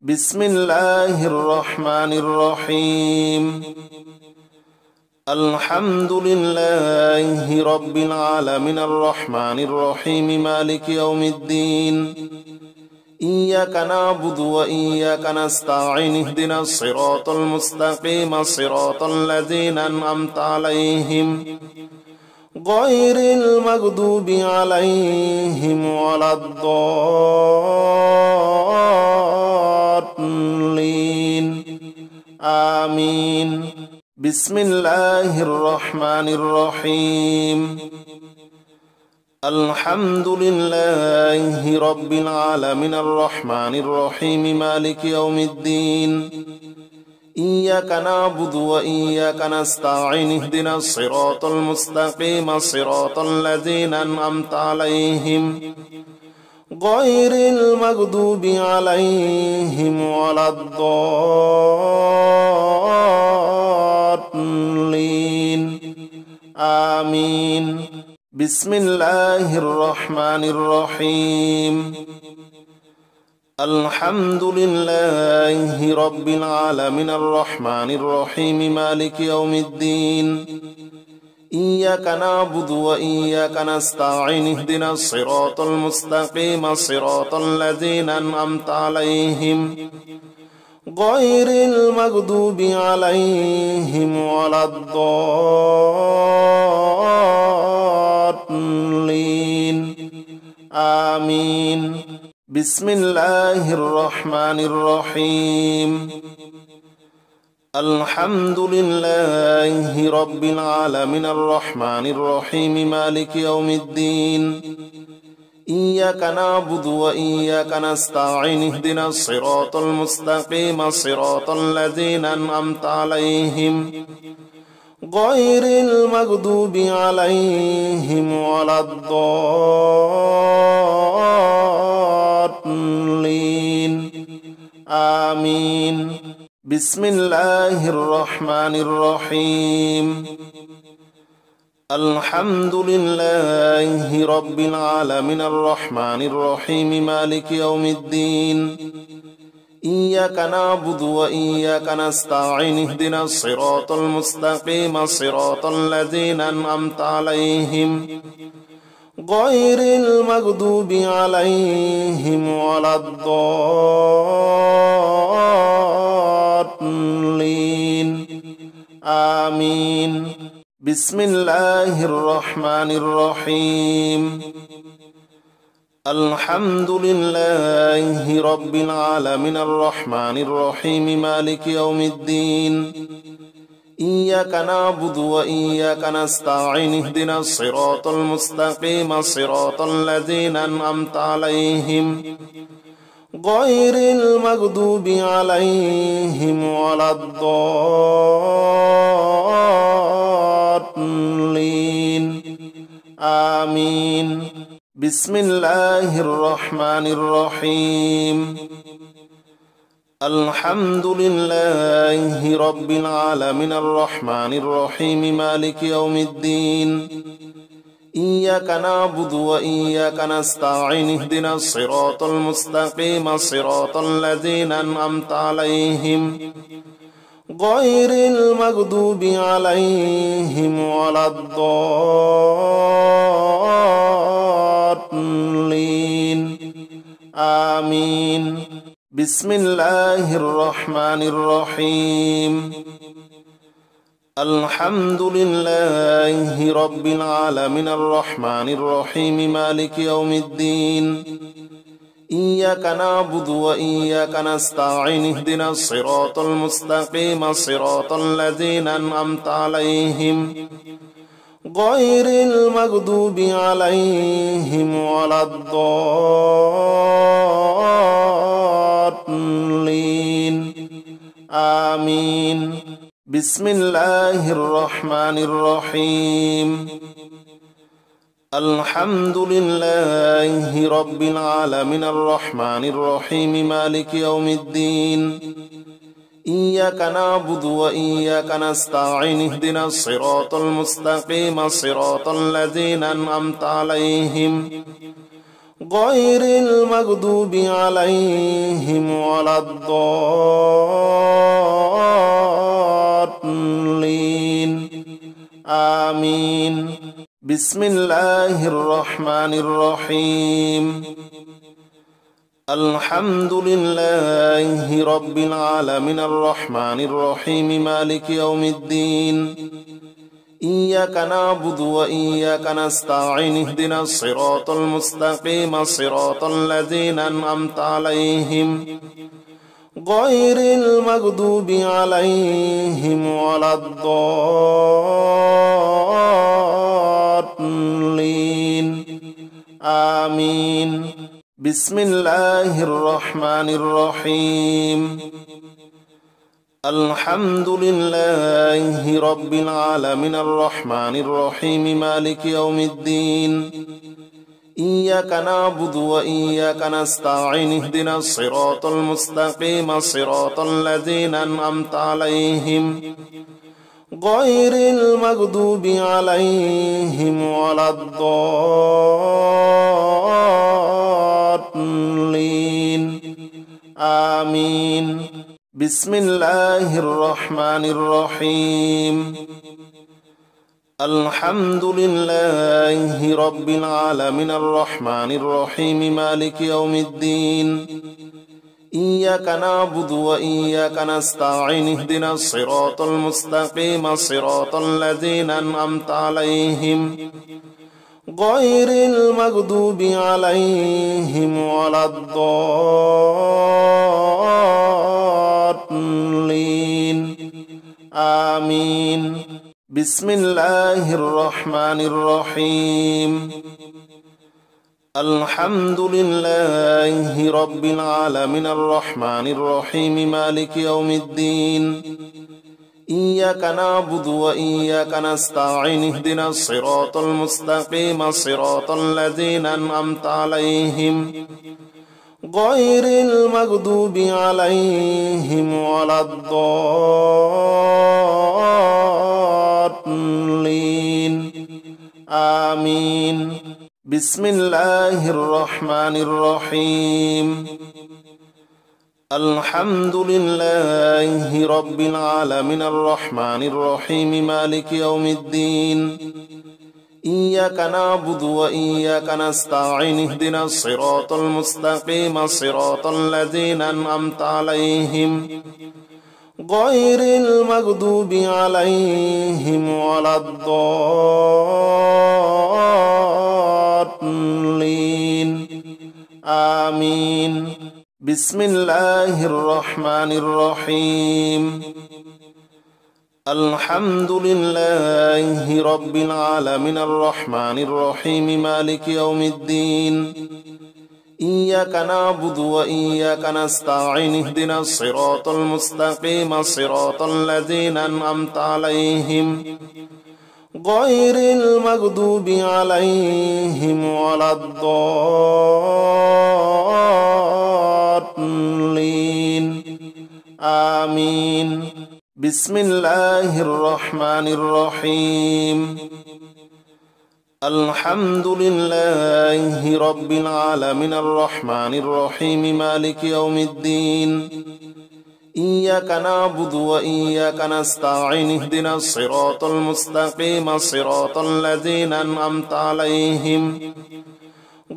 بسم الله الرحمن الرحيم الحمد لله رب العالمين الرحمن الرحيم مالك يوم الدين إياك نعبد وإياك نستعين اهدنا الصراط المستقيم صراط الذين أنعمت عليهم غير المغضوب عليهم ولا الضالين آمين بسم الله الرحمن الرحيم الحمد لله رب العالمين الرحمن الرحيم مالك يوم الدين إياك نعبد وإياك نستعين اهدنا الصراط المستقيم صراط الذين أنعمت عليهم غير المغضوب عليهم ولا الضالين آمين بسم الله الرحمن الرحيم الحمد لله رب العالمين الرحمن الرحيم مالك يوم الدين إياك نعبد وإياك نستعين اهدنا الصراط المستقيم صراط الذين أنعمت عليهم غير المغضوب عليهم ولا الضالين آمين بسم الله الرحمن الرحيم الحمد لله رب العالمين الرحمن الرحيم مالك يوم الدين إياك نعبد وإياك نستعين اهدنا الصراط المستقيم صراط الذين أنعمت عليهم غير المغضوب عليهم ولا الضالين آمين بسم الله الرحمن الرحيم الحمد لله رب العالمين الرحمن الرحيم مالك يوم الدين إياك نعبد وإياك نستعين اهدنا الصراط المستقيم صراط الذين أنعمت عليهم غير المغضوب عليهم ولا الضالين آمين بسم الله الرحمن الرحيم الحمد لله رب العالمين الرحمن الرحيم مالك يوم الدين إياك نعبد وإياك نستعين اهدنا الصراط المستقيم صراط الذين أنعمت عليهم غير المغضوب عليهم ولا الضالين آمين بسم الله الرحمن الرحيم الحمد لله رب العالمين الرحمن الرحيم مالك يوم الدين إياك نعبد وإياك نستعين اهدنا الصراط المستقيم صراط الذين أنعمت عليهم غير المغضوب عليهم ولا الضالين آمين بسم الله الرحمن الرحيم الحمد لله رب العالمين الرحمن الرحيم مالك يوم الدين إياك نعبد وإياك نستعين اهدنا الصراط المستقيم صراط الذين أنعمت عليهم غير المغضوب عليهم ولا الضالين آمين بسم الله الرحمن الرحيم الحمد لله رب العالمين الرحمن الرحيم مالك يوم الدين إياك نعبد وإياك نستعين اهدنا الصراط المستقيم صراط الذين أنعمت عليهم غير المغضوب عليهم ولا الضالين آمين. بسم الله الرحمن الرحيم. الحمد لله رب العالمين الرحمن الرحيم مالك يوم الدين. إياك نعبد وإياك نستعين اهدنا الصراط المستقيم صراط الذين أنعمت عليهم غير المغضوب عليهم ولا الضالين آمين. بسم الله الرحمن الرحيم. الحمد لله رب العالمين الرحمن الرحيم مالك يوم الدين. إياك نعبد وإياك نستعين اهدنا الصراط المستقيم صراط الذين أنعمت عليهم غير المغضوب عليهم ولا الضالين آمين. بسم الله الرحمن الرحيم. الحمد لله رب العالمين الرحمن الرحيم مالك يوم الدين. إياك نعبد وإياك نستعين اهدنا الصراط المستقيم صراط الذين أنعمت عليهم غير المغضوب عليهم ولا الضالين آمين. بسم الله الرحمن الرحيم. الحمد لله رب العالمين الرحمن الرحيم مالك يوم الدين. إياك نعبد وإياك نستعين اهدنا الصراط المستقيم صراط الذين أنعمت عليهم غير المغضوب عليهم ولا الضالين آمين. بسم الله الرحمن الرحيم. الحمد لله رب العالمين الرحمن الرحيم مالك يوم الدين. إياك نعبد وإياك نستعين اهدنا الصراط المستقيم صراط الذين أنعمت عليهم غير المغضوب عليهم ولا الضالين آمين. بسم الله الرحمن الرحيم. الحمد لله رب العالمين الرحمن الرحيم مالك يوم الدين. إياك نعبد وإياك نستعين اهدنا الصراط المستقيم صراط الذين أنعمت عليهم غير المغضوب عليهم ولا الضالين آمين. بسم الله الرحمن الرحيم. الحمد لله رب العالمين الرحمن الرحيم مالك يوم الدين. إياك نعبد وإياك نستعين اهدنا الصراط المستقيم صراط الذين أنعمت عليهم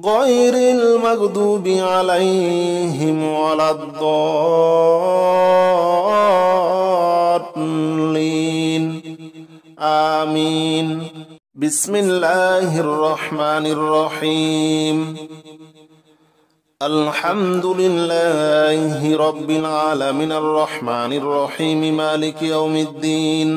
غير المغضوب عليهم ولا الضالين آمين. بسم الله الرحمن الرحيم. الحمد لله رب العالمين الرحمن الرحيم مالك يوم الدين.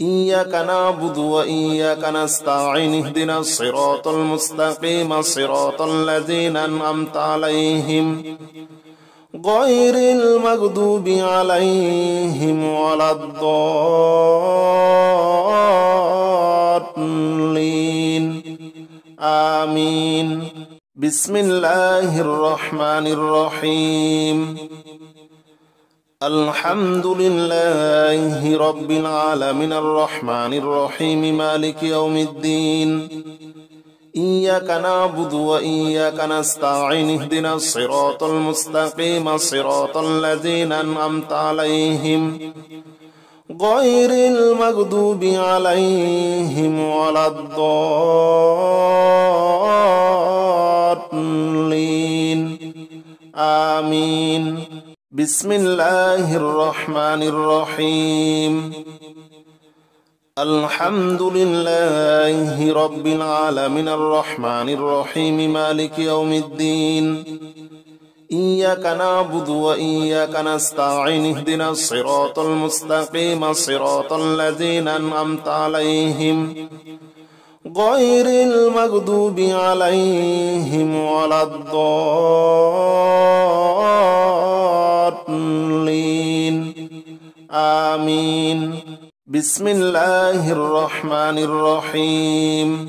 إياك نعبد وإياك نستعين اهدنا الصراط المستقيم صراط الذين أنعمت عليهم غير المغضوب عليهم ولا الضالين آمين. بسم الله الرحمن الرحيم. الحمد لله رب العالمين الرحمن الرحيم مالك يوم الدين. إياك نعبد وإياك نستعين اهدنا الصراط المستقيم صراط الذين أنعمت عليهم غير المغضوب عليهم ولا الضالين آمين. بسم الله الرحمن الرحيم. الحمد لله رب العالمين الرحمن الرحيم مالك يوم الدين إياك نعبد وإياك نستعين اهدنا الصراط المستقيم صراط الذين أنعمت عليهم غير المغضوب عليهم ولا الضالين آمين. بسم الله الرحمن الرحيم.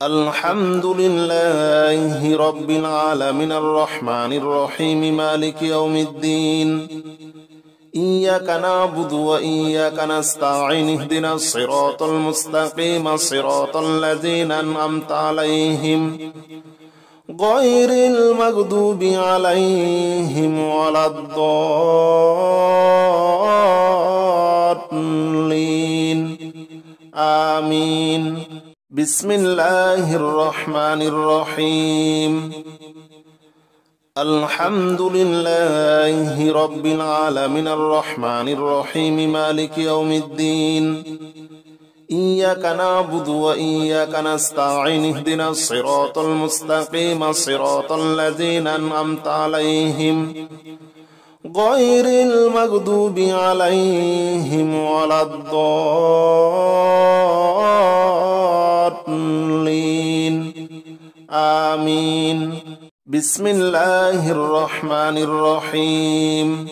الحمد لله رب العالمين الرحمن الرحيم مالك يوم الدين إياك نعبد وإياك نستعين اهدنا الصراط المستقيم صراط الذين أنعمت عليهم غير المغضوب عليهم ولا الضالين آمين. بسم الله الرحمن الرحيم. الحمد لله رب العالمين الرحمن الرحيم مالك يوم الدين إياك نعبد وإياك نستعين اهدنا الصراط المستقيم صراط الذين أنعمت عليهم غير المغضوب عليهم ولا الضالين آمين. بسم الله الرحمن الرحيم.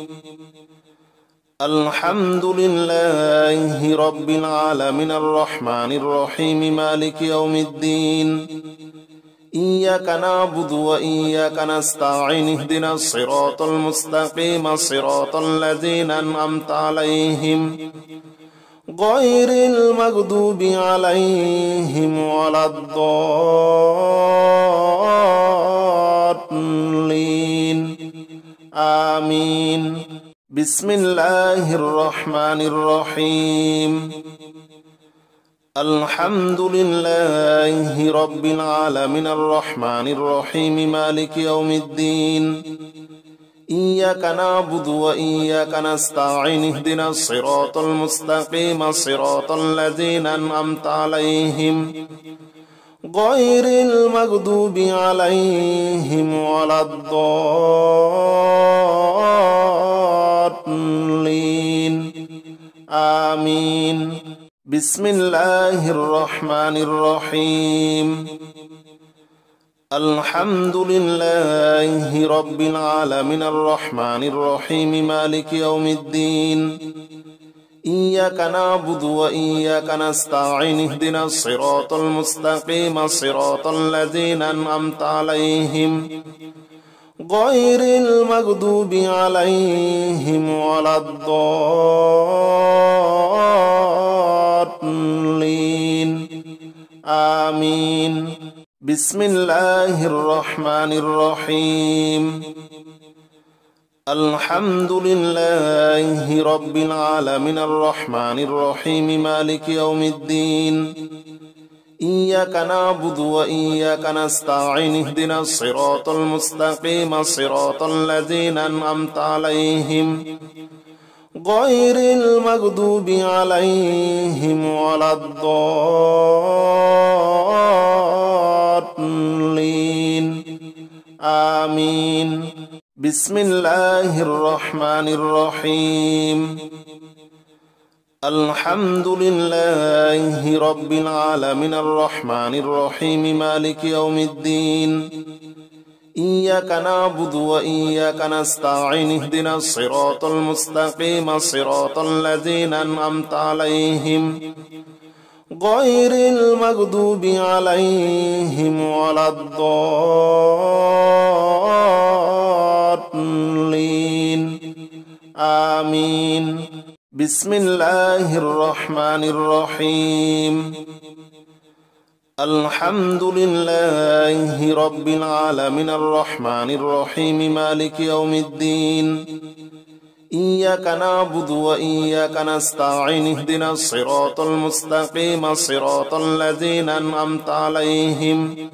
الحمد لله رب العالمين الرحمن الرحيم مالك يوم الدين إياك نعبد وإياك نستعين اهدنا الصراط المستقيم صراط الذين أنعمت عليهم غير المغضوب عليهم ولا الضالين آمين. بسم الله الرحمن الرحيم. الحمد لله رب العالمين الرحمن الرحيم مالك يوم الدين إياك نعبد وإياك نستعين اهدنا الصراط المستقيم صراط الذين أنعمت عليهم غير المغضوب عليهم ولا الضالين آمين. بسم الله الرحمن الرحيم. الحمد لله رب العالمين الرحمن الرحيم مالك يوم الدين إياك نعبد وإياك نستعين اهدنا الصراط المستقيم صراط الذين أنعمت عليهم غير المغضوب عليهم ولا الضالين آمين. بسم الله الرحمن الرحيم. الحمد لله رب العالمين الرحمن الرحيم مالك يوم الدين إياك نعبد وإياك نستعين اهدنا الصراط المستقيم صراط الذين أنعمت عليهم غير المغضوب عليهم ولا الضالين آمين. بسم الله الرحمن الرحيم. الحمد لله رب العالمين الرحمن الرحيم مالك يوم الدين إياك نعبد وإياك نستعين اهدنا الصراط المستقيم صراط الذين أنعمت عليهم غير المغضوب عليهم ولا الضالين آمين. بسم الله الرحمن الرحيم. الحمد لله رب العالمين الرحمن الرحيم مالك يوم الدين إياك نعبد وإياك نستعين اهدنا الصراط المستقيم صراط الذين أنعمت عليهم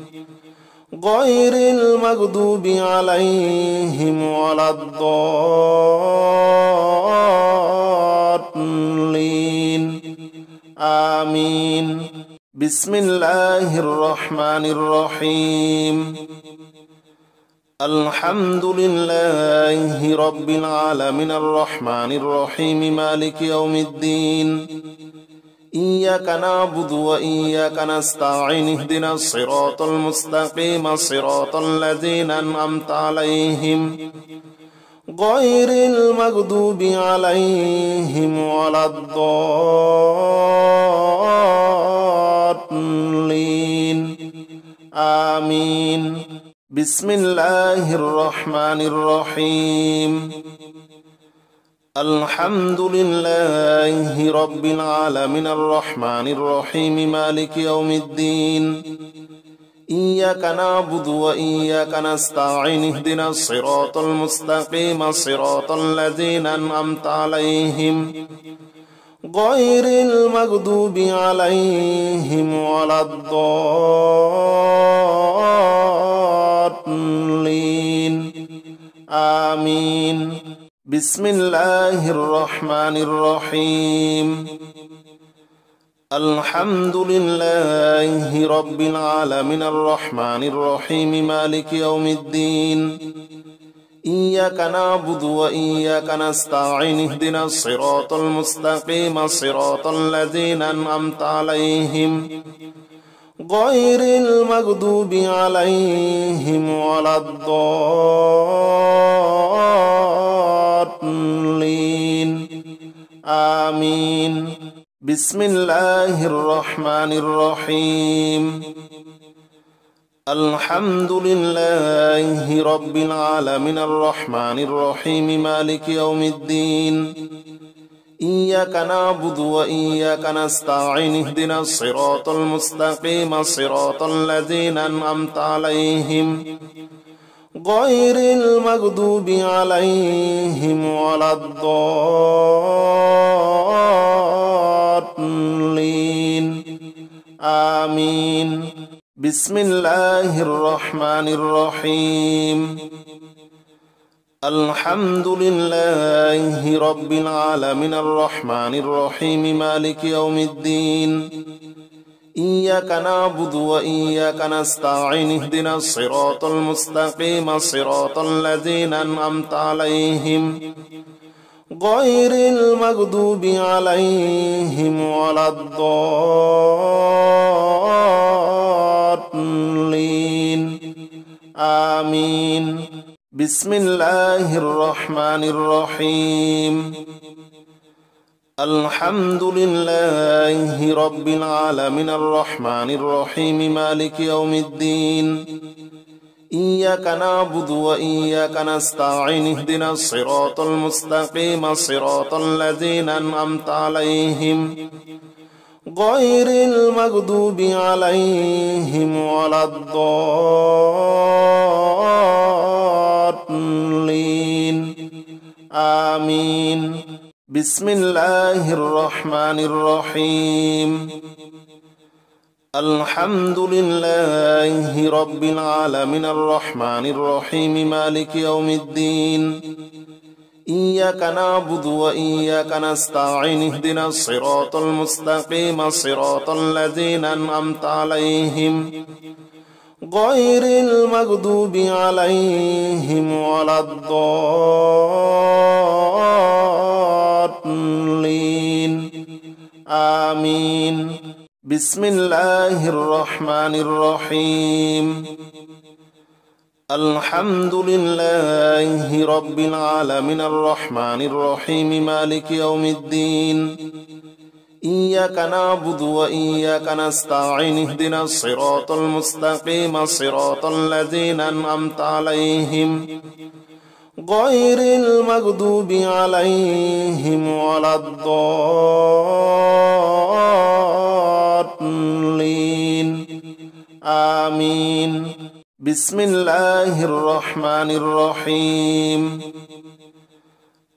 غير المغضوب عليهم ولا الضالين آمين. بسم الله الرحمن الرحيم. الحمد لله رب العالمين الرحمن الرحيم مالك يوم الدين إياك نعبد وإياك نستعين اهدنا الصراط المستقيم صراط الذين أنعمت عليهم غير المغضوب عليهم ولا الضالين آمين. بسم الله الرحمن الرحيم. الحمد لله رب العالمين الرحمن الرحيم مالك يوم الدين إياك نعبد وإياك نستعين اهدنا الصراط المستقيم صراط الذين أنعمت عليهم غير المغضوب عليهم ولا الضالين آمين. بسم الله الرحمن الرحيم. الحمد لله رب العالمين الرحمن الرحيم مالك يوم الدين إياك نعبد وإياك نستعين اهدنا الصراط المستقيم صراط الذين أنعمت عليهم غير المغضوب عليهم ولا الضالين آمين. بسم الله الرحمن الرحيم. الحمد لله رب العالمين الرحمن الرحيم مالك يوم الدين إياك نعبد وإياك نستعين اهدنا الصراط المستقيم صراط الذين أنعمت عليهم غير المغضوب عليهم ولا الضالين آمين. بسم الله الرحمن الرحيم. الحمد لله رب العالمين الرحمن الرحيم مالك يوم الدين إياك نعبد وإياك نستعين اهدنا الصراط المستقيم صراط الذين أنعمت عليهم غير المغضوب عليهم ولا الضالين آمين. بسم الله الرحمن الرحيم. الحمد لله رب العالمين الرحمن الرحيم مالك يوم الدين إياك نعبد وإياك نستعين اهدنا الصراط المستقيم صراط الذين أنعمت عليهم غير المغضوب عليهم ولا الضالين آمين. بسم الله الرحمن الرحيم. الحمد لله رب العالمين الرحمن الرحيم مالك يوم الدين إياك نعبد وإياك نستعين اهدنا الصراط المستقيم صراط الذين أنعمت عليهم غير المغضوب عليهم ولا الضالين آمين. بسم الله الرحمن الرحيم. الحمد لله رب العالمين الرحمن الرحيم مالك يوم الدين إياك نعبد وإياك نستعين اهدنا الصراط المستقيم صراط الذين أنعمت عليهم غير المغضوب عليهم ولا الضالين آمين. بسم الله الرحمن الرحيم.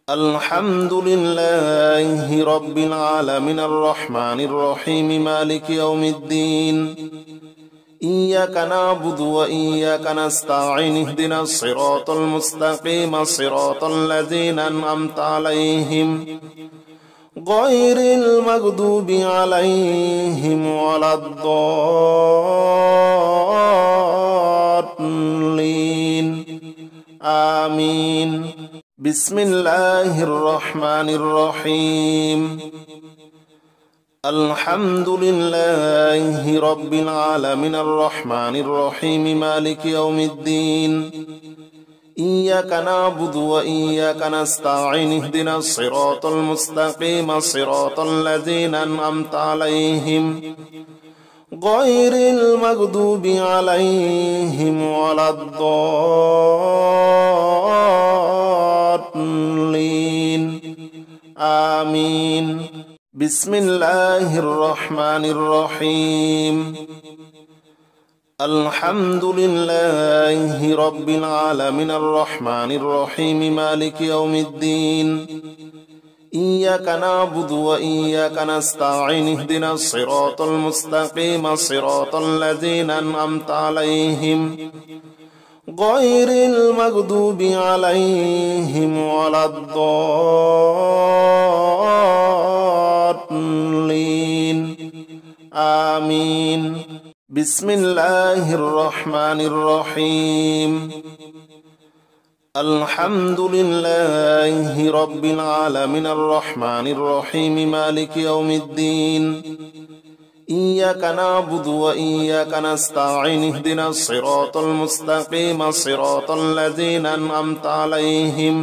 الحمد لله رب العالمين الرحمن الرحيم مالك يوم الدين. إياك نعبد وإياك نستعين اهدنا الصراط المستقيم صراط الذين أنعمت عليهم غير المغضوب عليهم ولا الضالين. آمين. بسم الله الرحمن الرحيم. الحمد لله رب العالمين الرحمن الرحيم مالك يوم الدين. إياك نعبد وإياك نستعين اهدنا الصراط المستقيم صراط الذين أنعمت عليهم غير المغضوب عليهم ولا الضالين. آمين. بسم الله الرحمن الرحيم. الحمد لله رب العالمين الرحمن الرحيم مالك يوم الدين. إياك نعبد وإياك نستعين اهدنا الصراط المستقيم صراط الذين أنعمت عليهم غير المغضوب عليهم ولا الضالين. آمين. بسم الله الرحمن الرحيم. الحمد لله رب العالمين الرحمن الرحيم مالك يوم الدين. إياك نعبد وإياك نستعين اهدنا الصراط المستقيم صراط الذين أنعمت عليهم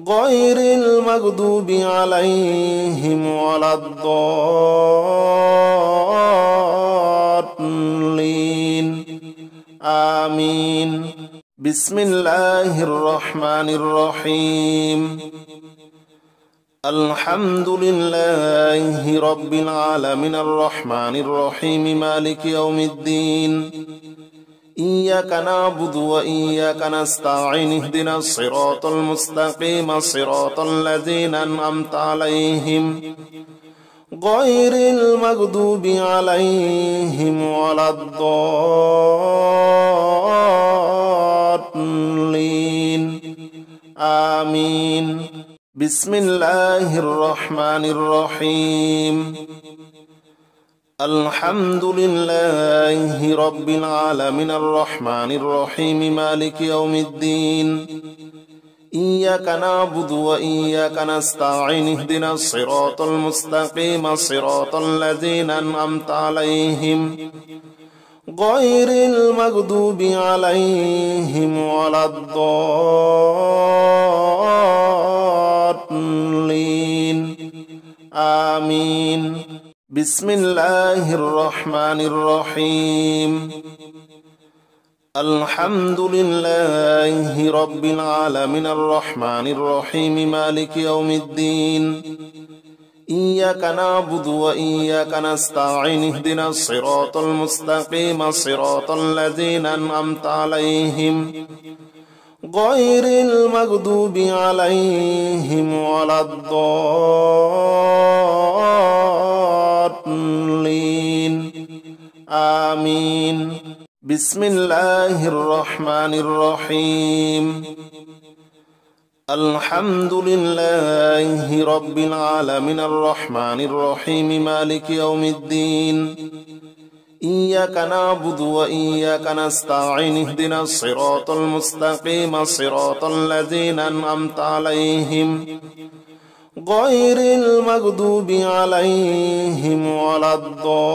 غير المغضوب عليهم ولا الضالين. آمين. بسم الله الرحمن الرحيم. الحمد لله رب العالمين الرحمن الرحيم مالك يوم الدين. إياك نعبد وإياك نستعين اهدنا الصراط المستقيم صراط الذين أنعمت عليهم غير المغضوب عليهم ولا الضالين. آمين. بسم الله الرحمن الرحيم. الحمد لله رب العالمين الرحمن الرحيم مالك يوم الدين. إياك نعبد وإياك نستعين اهدنا الصراط المستقيم صراط الذين أنعمت عليهم غير المغضوب عليهم ولا الضالين. آمين. بسم الله الرحمن الرحيم. الحمد لله رب العالمين الرحمن الرحيم مالك يوم الدين. إياك نعبد وإياك نستعين اهدنا الصراط المستقيم صراط الذين أنعمت عليهم غير المغضوب عليهم ولا الضالين. آمين. بسم الله الرحمن الرحيم. الحمد لله رب العالمين الرحمن الرحيم مالك يوم الدين. إياك نعبد وإياك نستعين اهدنا الصراط المستقيم صراط الذين أنعمت عليهم غير المغضوب عليهم ولا الضالين.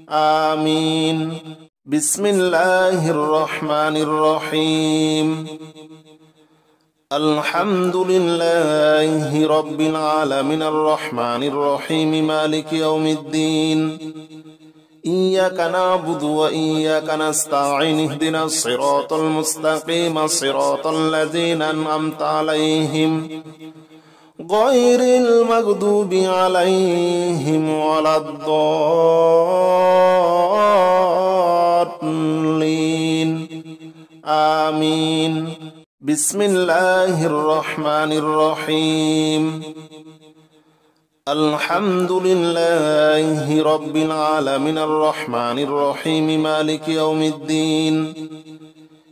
آمين. بسم الله الرحمن الرحيم. الحمد لله رب العالمين الرحمن الرحيم مالك يوم الدين. إياك نعبد وإياك نستعين اهدنا الصراط المستقيم صراط الذين أنعمت عليهم غير المغضوب عليهم ولا الضالين آمين. بسم الله الرحمن الرحيم. الحمد لله رب العالمين الرحمن الرحيم مالك يوم الدين.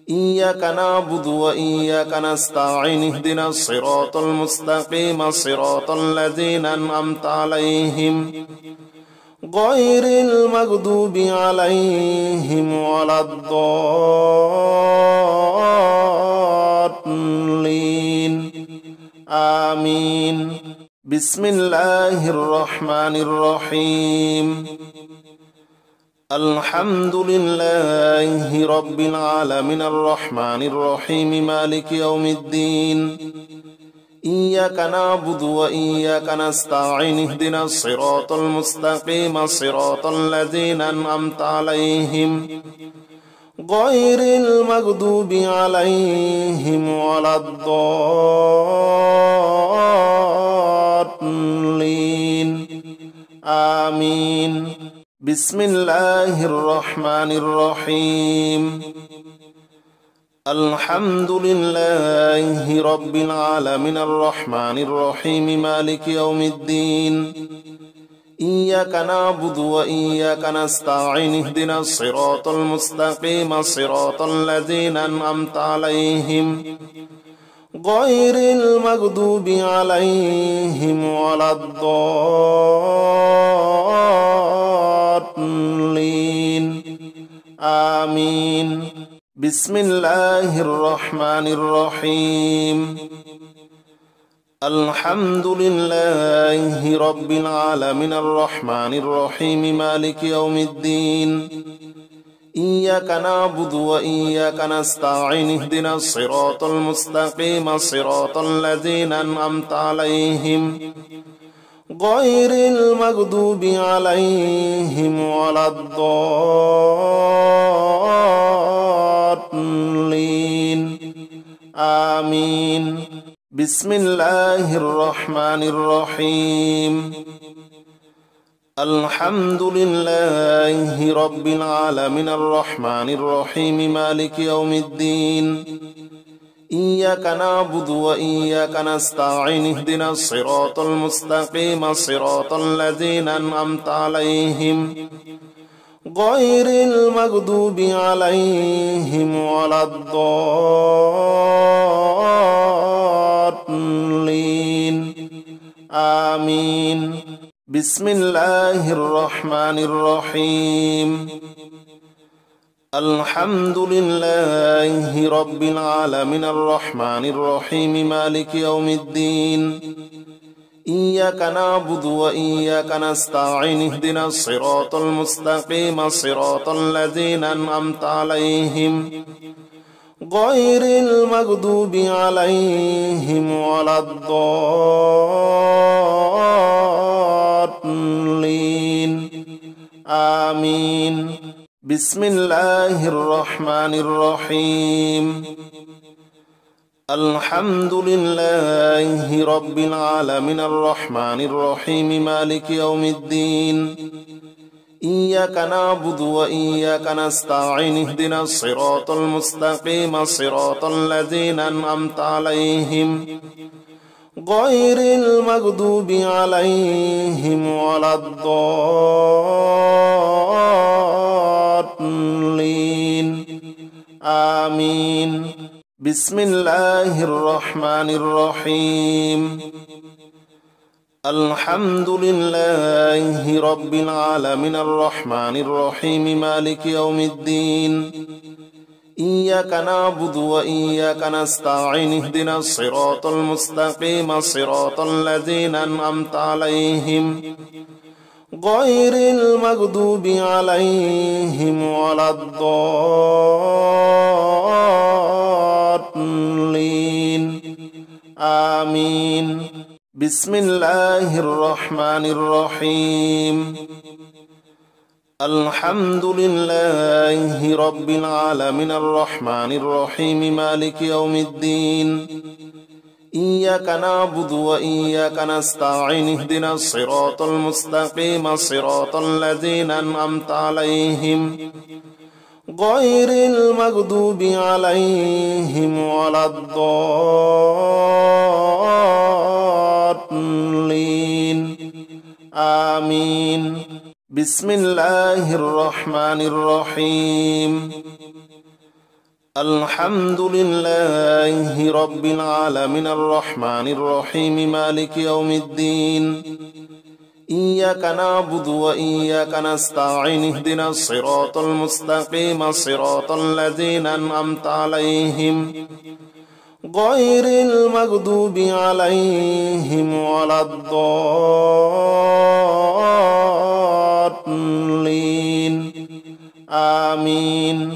إياك نعبد وإياك نستعين اهدنا الصراط المستقيم صراط الذين أنعمت عليهم غير المغضوب عليهم ولا الضالين آمين. بسم الله الرحمن الرحيم. الحمد لله رب العالمين الرحمن الرحيم مالك يوم الدين. إياك نعبد وإياك نستعين اهدنا الصراط المستقيم صراط الذين أنعمت عليهم غير المغضوب عليهم ولا الضالين آمين. بسم الله الرحمن الرحيم. الحمد لله رب العالمين الرحمن الرحيم مالك يوم الدين. إياك نعبد وإياك نستعين اهدنا الصراط المستقيم صراط الذين أنعمت عليهم غير المغضوب عليهم ولا الضالين آمين. بسم الله الرحمن الرحيم. الحمد لله رب العالمين الرحمن الرحيم مالك يوم الدين. إياك نعبد وإياك نستعين اهدنا الصراط المستقيم صراط الذين أنعمت عليهم غير المغضوب عليهم ولا الضالين آمين. بسم الله الرحمن الرحيم. الحمد لله رب العالمين الرحمن الرحيم مالك يوم الدين. إياك نعبد وإياك نستعين اهدنا الصراط المستقيم صراط الذين أنعمت عليهم غير المغضوب عليهم ولا الضالين آمين. بسم الله الرحمن الرحيم. الحمد لله رب العالمين الرحمن الرحيم مالك يوم الدين. إياك نعبد وإياك نستعين اهدنا الصراط المستقيم صراط الذين أنعمت عليهم غير المغضوب عليهم ولا الضالين آمين. بسم الله الرحمن الرحيم. الحمد لله رب العالمين الرحمن الرحيم مالك يوم الدين. إياك نعبد وإياك نستعين اهدنا الصراط المستقيم صراط الذين أنعمت عليهم غير المغضوب عليهم ولا الضالين آمين. بسم الله الرحمن الرحيم. الحمد لله رب العالمين الرحمن الرحيم مالك يوم الدين. إياك نعبد وإياك نستعين اهدنا الصراط المستقيم صراط الذين أنعمت عليهم غير المغضوب عليهم ولا الضالين آمين. بسم الله الرحمن الرحيم. الحمد لله رب العالمين الرحمن الرحيم مالك يوم الدين. إياك نعبد وإياك نستعين اهدنا الصراط المستقيم صراط الذين أنعمت عليهم غير المغضوب عليهم ولا الضالين آمين بسم الله الرحمن الرحيم الحمد لله رب العالمين الرحمن الرحيم مالك يوم الدين إياك نعبد وإياك نستعين اهدنا الصراط المستقيم صراط الذين أنعمت عليهم غير المغضوب عليهم ولا الضالين آمين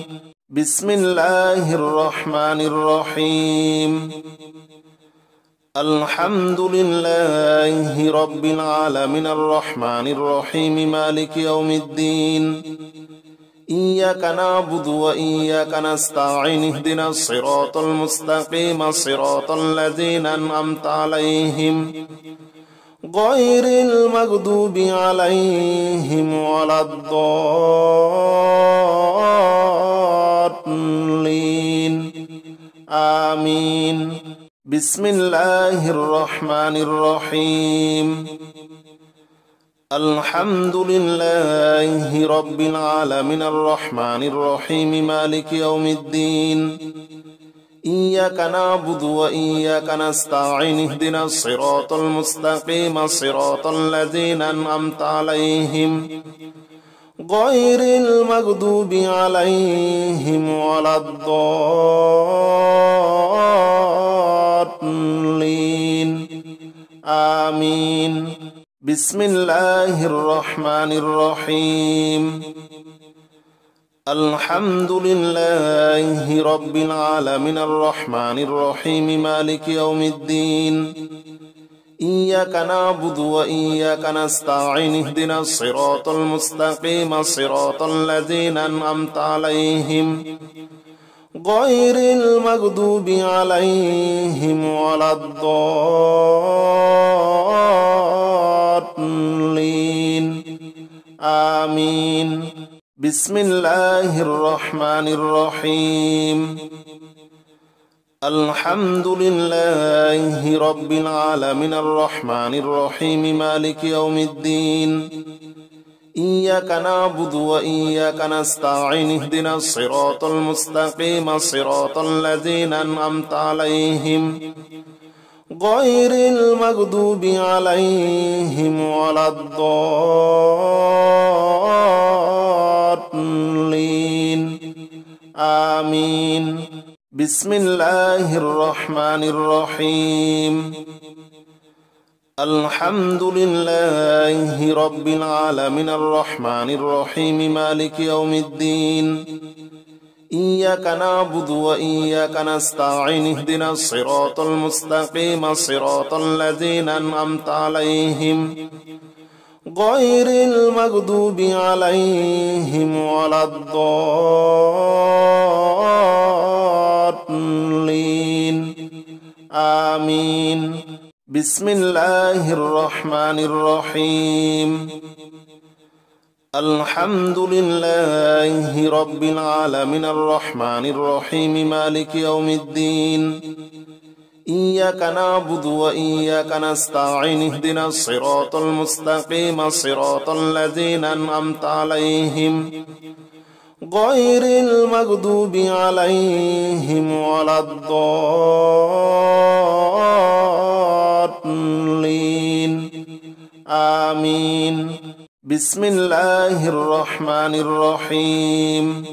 بسم الله الرحمن الرحيم الحمد لله رب العالمين الرحمن الرحيم مالك يوم الدين إياك نعبد وإياك نستعين اهدنا الصراط المستقيم صراط الذين أنعمت عليهم غير المغضوب عليهم ولا الضالين آمين بسم الله الرحمن الرحيم الحمد لله رب العالمين الرحمن الرحيم مالك يوم الدين إياك نعبد وإياك نستعين اهدنا الصراط المستقيم صراط الذين أنعمت عليهم غير المغضوب عليهم ولا الضالين آمين بسم الله الرحمن الرحيم الحمد لله رب العالمين الرحمن الرحيم مالك يوم الدين إياك نعبد وإياك نستعين اهدنا الصراط المستقيم صراط الذين أنعمت عليهم غير المغضوب عليهم ولا الضالين آمين بسم الله الرحمن الرحيم الحمد لله رب العالمين الرحمن الرحيم مالك يوم الدين إياك نعبد وإياك نستعين اهدنا الصراط المستقيم صراط الذين أنعمت عليهم غير المغضوب عليهم ولا الضالين آمين بسم الله الرحمن الرحيم الحمد لله رب العالمين الرحمن الرحيم مالك يوم الدين إياك نعبد وإياك نستعين اهدنا الصراط المستقيم صراط الذين أنعمت عليهم غير المغضوب عليهم ولا الضالين آمين بسم الله الرحمن الرحيم الحمد لله رب العالمين الرحمن الرحيم مالك يوم الدين إياك نعبد وإياك نستعين اهدنا الصراط المستقيم صراط الذين أنعمت عليهم غير المغضوب عليهم ولا الضالين آمين بسم الله الرحمن الرحيم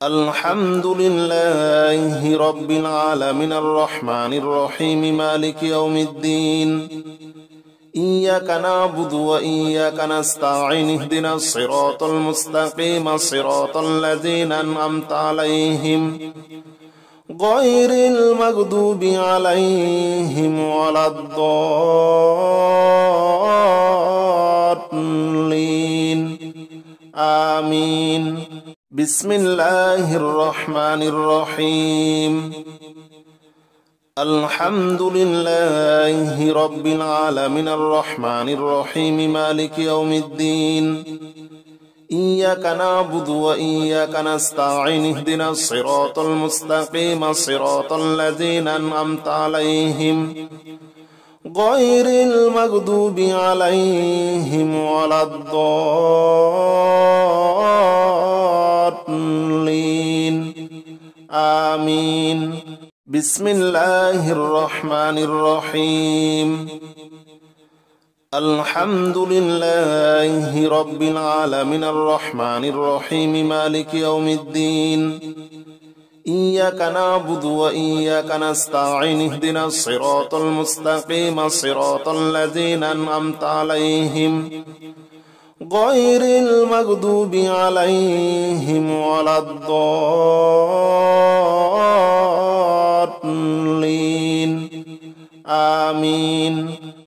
الحمد لله رب العالمين الرحمن الرحيم مالك يوم الدين إياك نعبد وإياك نستعين اهدنا الصراط المستقيم صراط الذين أنعمت عليهم غير المغضوب عليهم ولا الضالين آمين بسم الله الرحمن الرحيم الحمد لله رب العالمين الرحمن الرحيم مالك يوم الدين إياك نعبد وإياك نستعين اهدنا الصراط المستقيم صراط الذين أنعمت عليهم غير المغضوب عليهم ولا الضالين آمين بسم الله الرحمن الرحيم الحمد لله رب العالمين الرحمن الرحيم مالك يوم الدين إياك نعبد وإياك نستعين اهدنا الصراط المستقيم صراط الذين أنعمت عليهم غير المغضوب عليهم ولا الضالين آمين